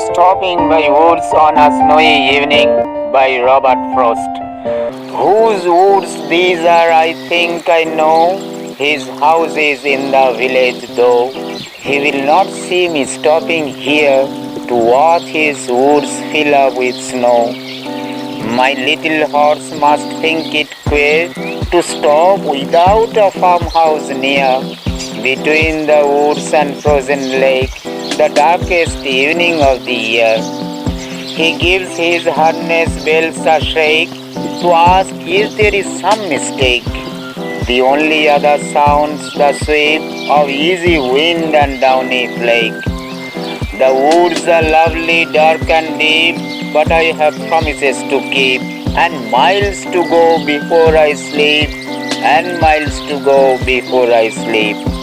Stopping by Woods on a Snowy Evening by Robert Frost. Whose woods these are, I think I know. His house is in the village, though. He will not see me stopping here to watch his woods fill up with snow. My little horse must think it queer to stop without a farmhouse near. Between the woods and frozen lake, the darkest evening of the year, he gives his harness bells a shake to ask if there is some mistake. The only other sounds the sweep of easy wind and downy flake. The woods are lovely, dark and deep, but I have promises to keep, and miles to go before I sleep, and miles to go before I sleep.